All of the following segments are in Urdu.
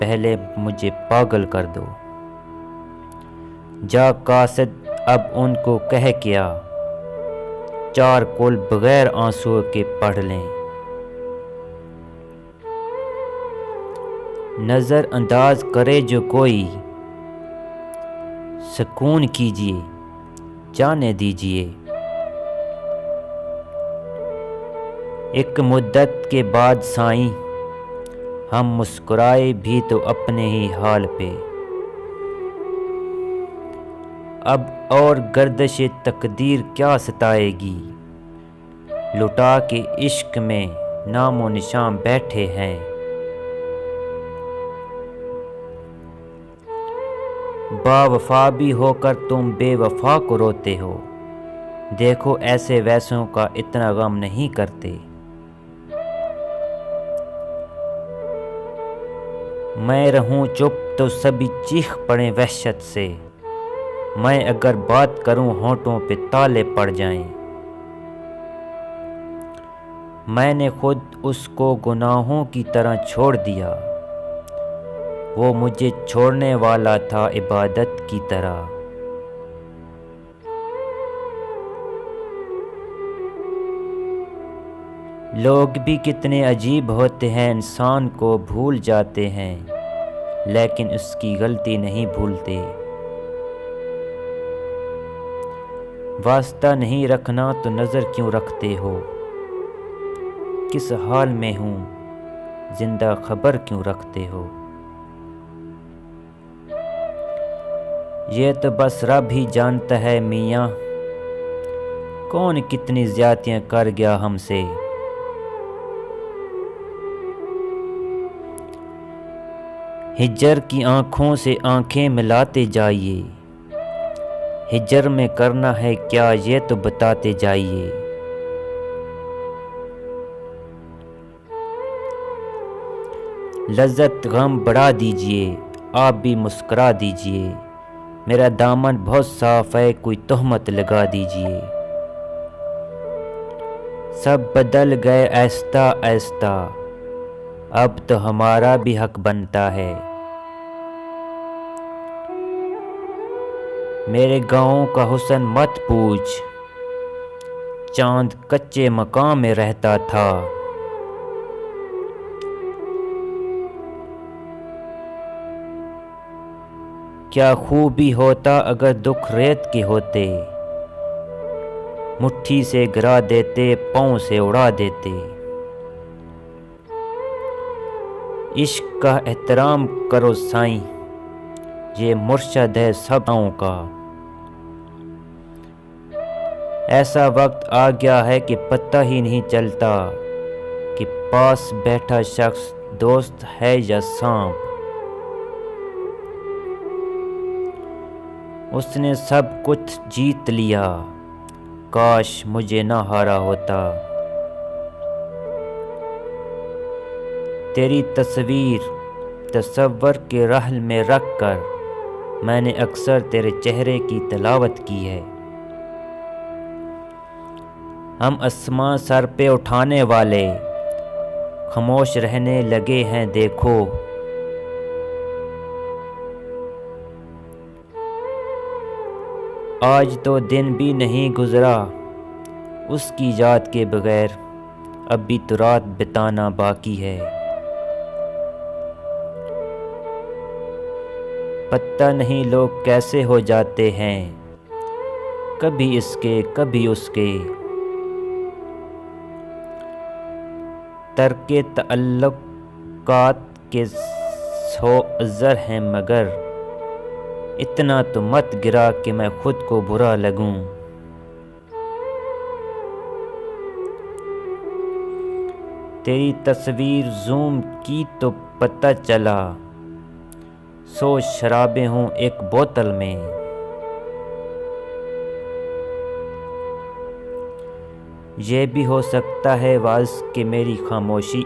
پہلے مجھے پاگل کر دو۔ جا قاصد اب ان کو کہہ کیا، چار کل بغیر آنسو کے پڑھ لیں۔ نظر انداز کرے جو کوئی، سکون کیجیے جانے دیجیے۔ ایک مدت کے بعد سائیں ہم مسکرائے بھی تو اپنے ہی حال پہ۔ اب اور گردش تقدیر کیا ستائے گی، لٹا کے عشق میں نام و نشان بیٹھے ہیں۔ با وفا بھی ہو کر تم بے وفا کو روتے ہو، دیکھو ایسے ویسوں کا اتنا غم نہیں کرتے۔ میں رہوں چپ تو سبھی چیخ پڑیں وحشت سے، میں اگر بات کروں ہونٹوں پہ تالے پڑ جائیں۔ میں نے خود اس کو گناہوں کی طرح چھوڑ دیا، وہ مجھے چھوڑنے والا تھا عبادت کی طرح۔ لوگ بھی کتنے عجیب ہوتے ہیں، انسان کو بھول جاتے ہیں لیکن اس کی غلطی نہیں بھولتے۔ واسطہ نہیں رکھنا تو نظر کیوں رکھتے ہو، کس حال میں ہوں زندہ خبر کیوں رکھتے ہو۔ یہ تو بس رب ہی جانتا ہے میاں، کون کتنی زیادتیاں کر گیا ہم سے۔ ہجر کی آنکھوں سے آنکھیں ملاتے جائیے، ہجر میں کرنا ہے کیا یہ تو بتاتے جائیے۔ لذت غم بڑھا دیجئے، آپ بھی مسکرا دیجئے، میرا دامن بہت صاف ہے کوئی تہمت لگا دیجئے۔ سب بدل گئے آہستہ آہستہ، اب تو ہمارا بھی حق بنتا ہے۔ میرے گاؤں کا حسن مت پوچھ، چاند کچے مکان میں رہتا تھا۔ کیا خوبی ہوتا اگر دکھ ریت کے ہوتے، مٹھی سے گرا دیتے پاؤں سے اڑا دیتے۔ عشق کا احترام کرو سائیں، یہ مرشد ہے سبوں کا۔ ایسا وقت آ گیا ہے کہ پتہ ہی نہیں چلتا کہ پاس بیٹھا شخص دوست ہے یا سانپ۔ اس نے سب کچھ جیت لیا، کاش مجھے نہ ہارا ہوتا۔ تیری تصویر تصور کے رحل میں رکھ کر میں نے اکثر تیرے چہرے کی تلاوت کی ہے۔ ہم آسماں سر پہ اٹھانے والے خاموش رہنے لگے ہیں دیکھو۔ آج تو دن بھی نہیں گزرا اس کی یاد کے بغیر، اب بھی تو رات بتانا باقی ہے۔ پتہ نہیں لوگ کیسے ہو جاتے ہیں، کبھی اس کے کبھی اس کے۔ ترک تعلقات کے 100 عذر ہیں مگر اتنا تو مت گرا کہ میں خود کو برا لگوں۔ تیری تصویر زوم کی تو پتہ چلا، 100 شرابیں ہوں ایک بوتل میں۔ یہ بھی ہو سکتا ہے باعث کہ میری خاموشی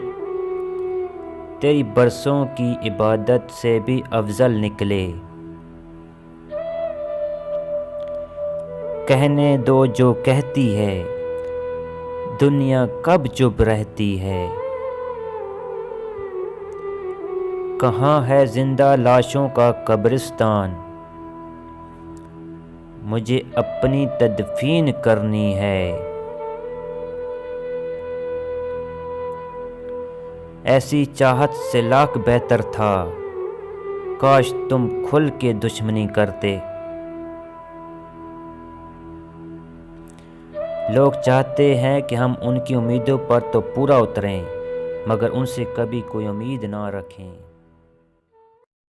تیری برسوں کی عبادت سے بھی افضل نکلے۔ کہنے دو جو کہتی ہے، دنیا کب چپ رہتی ہے۔ کہاں ہے زندہ لاشوں کا قبرستان، مجھے اپنی تدفین کرنی ہے۔ ایسی چاہت سے لاکھ بہتر تھا، کاش تم کھل کے دشمنی کرتے۔ لوگ چاہتے ہیں کہ ہم ان کی امیدوں پر تو پورا اتریں، مگر ان سے کبھی کوئی امید نہ رکھیں۔